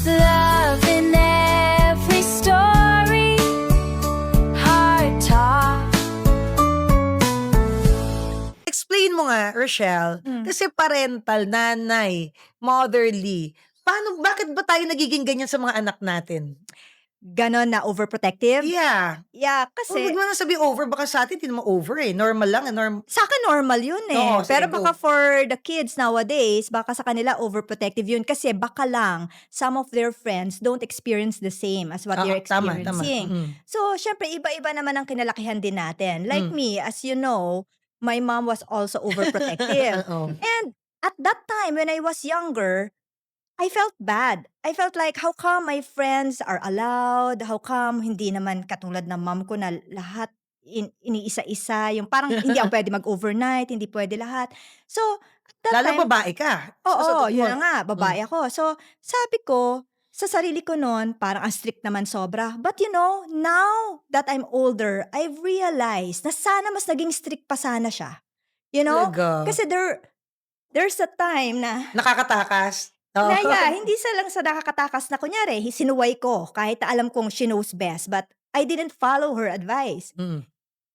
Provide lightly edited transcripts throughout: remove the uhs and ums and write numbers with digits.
Love in every story, heart talk. Explain mo nga, Rochelle, kasi parental, nanay, motherly, bakit ba tayo nagiging ganyan sa mga anak natin? Ganon na overprotective? Yeah. Yeah, Huwag kasi mo na sabihin over, baka sa atin, hindi naman over eh. Normal lang, sa akin normal yun Oo, sige, Pero baka go. for the kids nowadays, baka sa kanila overprotective yun kasi baka lang some of their friends don't experience the same as what they're Oo, tama. experiencing. So, syempre iba-iba naman ang kinalakihan din natin. Like me, as you know, my mom was also overprotective. Oo. And at that time when I was younger, I felt bad. I felt like, how come my friends are allowed? How come hindi naman katulad ng mom ko na lahat iniisa-isa, yung parang hindi ako pwede mag-overnight, hindi pwede lahat. So, at that Lalo time, babae ka. oo, yun na mo. nga, babae ako. So, sabi ko, sa sarili ko noon, parang ang strict naman sobra. But you know, now that I'm older, I've realized na sana mas naging strict pa sana siya. You know? Talaga. Kasi there's a time na Nakakatakas. na yeah, hindi sa lang sa nakakatakas na kunyari, sinuway ko kahit alam kong she knows best, but I didn't follow her advice. Mm.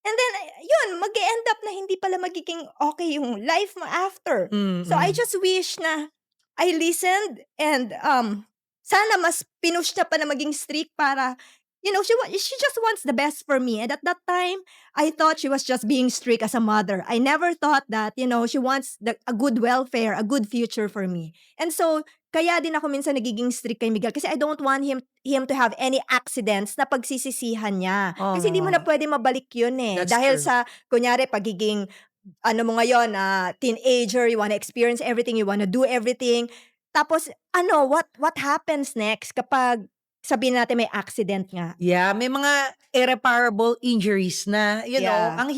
And then, yun, mag-end up na hindi pala magiging okay yung life mo after. So, I just wish na I listened and sana mas pinush niya pa na maging strict para, you know, she just wants the best for me. And at that time, I thought she was just being strict as a mother. I never thought that, you know, she wants a good welfare, a good future for me. And so, kaya din ako minsan nagiging strict kay Miguel kasi I don't want him to have any accidents na pagsisisihan niya. Kasi hindi mo na pwede mabalik yun That's Dahil true. sa, kunyari, pagiging, ano mo ngayon, teenager, you wanna experience everything, you wanna do everything. Tapos, what happens next kapag sabihin natin may accident nga? Yeah, may mga irreparable injuries na, you know, Yeah. ang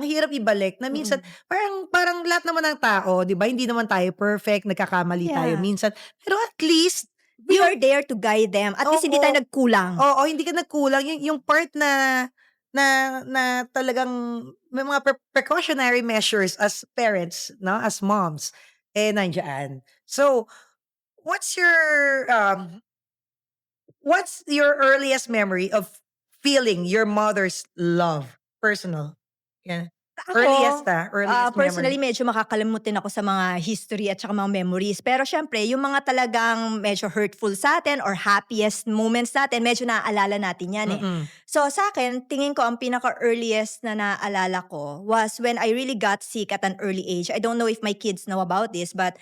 hirap ibalik na minsan, parang lahat naman ng tao, di ba, hindi naman tayo perfect, nagkakamali tayo Yeah. minsan, pero at least, We are there to guide them. At least hindi tayo nagkulang. oo, hindi ka nagkulang, yung part na talagang may mga precautionary measures as parents, no, as moms, nandiyan. So, what's your earliest memory of feeling your mother's love? Personal. Yeah. Earliest Personally, memory. medyo makakalimutin ako sa mga history at saka mga memories. Pero syempre, yung mga talagang medyo hurtful sa atin or happiest moments natin, medyo naaalala natin yan So sa akin, tingin ko ang pinaka-earliest na naaalala ko was when I really got sick at an early age. I don't know if my kids know about this, but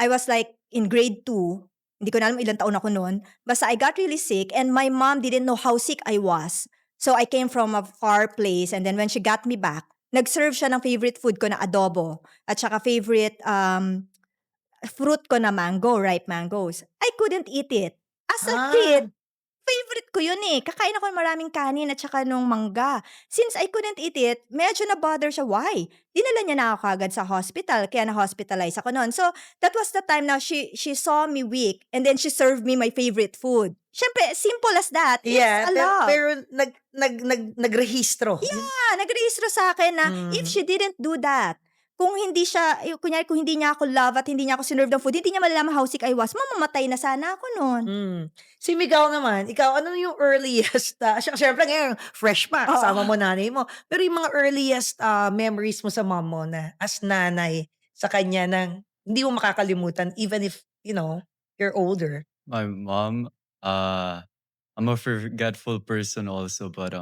I was like in grade 2. Hindi ko na alam ilang taon ako noon. Basta I got really sick and my mom didn't know how sick I was. So I came from a far place and then when she got me back, nag-serve siya ng favorite food ko na adobo at saka favorite fruit ko na mango, ripe mangoes. I couldn't eat it. As a kid, favorite ko yun Kakain ako ng maraming kanin at saka nung mangga. Since I couldn't eat it, medyo na-bother siya. Why? Dinala niya na ako kagad sa hospital, kaya na-hospitalize ako noon. So, that was the time na she saw me weak and then she served me my favorite food. Siyempre, simple as that. It's Yeah, a love. pero nagrehistro. Yeah, nagrehistro sa akin na if she didn't do that, kung hindi niya ako love at hindi niya ako sinerve ng food, hindi niya malalaman how sick I was, mamamatay na sana ako noon. Si Miguel naman, ikaw, ano yung earliest, syempre ngayon, fresh pa, kasama mo nanay mo, pero yung mga earliest memories mo sa mom mo na as nanay sa kanya nang hindi mo makakalimutan even if, you know, you're older. My mom, I'm a forgetful person also, but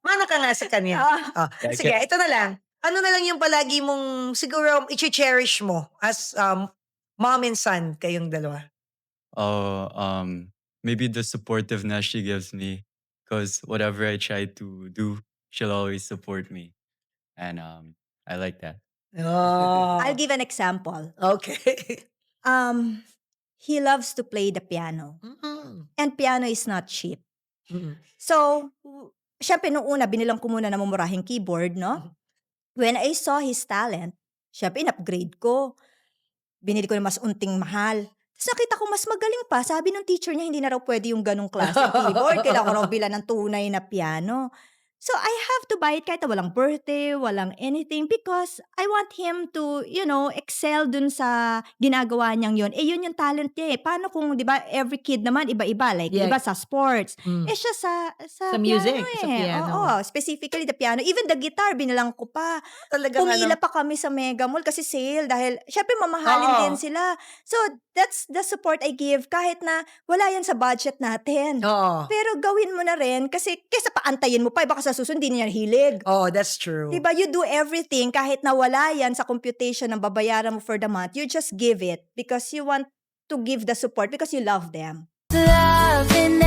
Mana ka nga sa kanya. Yeah, Sige, ito na lang. Ano na lang yung palagi mong siguro i-cherish mo as mom and son kayong dalawa? maybe the supportiveness she gives me, because whatever I try to do, she'll always support me, and I like that. Oh, I'll give an example. okay. He loves to play the piano. And piano is not cheap. Mm. So, syempre nung una, binilang ko muna na mumurahing keyboard, no? When I saw his talent, syempre in-upgrade ko. Binili ko ng mas unting mahal. Tapos nakita ko mas magaling pa. Sabi ng teacher niya, hindi na raw pwede yung ganong klase keyboard. Kailangan ko raw bilan ng tunay na piano. So, I have to buy it kahit na walang birthday, walang anything because I want him to, excel dun sa ginagawa niyang yun. Yun yung talent niya eh. Paano kung, di ba, every kid naman iba-iba. Like, Yeah. iba sa sports. Mm. Siya sa Sa music, piano sa eh. piano. Oo, specifically the piano. Even the guitar, binilang ko pa. Talagang Pumila pa kami sa Mega Mall kasi sale dahil syempre mamahalin Oo. din sila. So, that's the support I give kahit na wala yan sa budget natin. Oo. Pero gawin mo na rin kasi kesa paantayin mo pa, baka sa susunod di niya hilig. Oh, that's true. Diba? You do everything kahit na wala yan sa computation ng babayaran mo for the month. You just give it because you want to give the support because you love them. Love in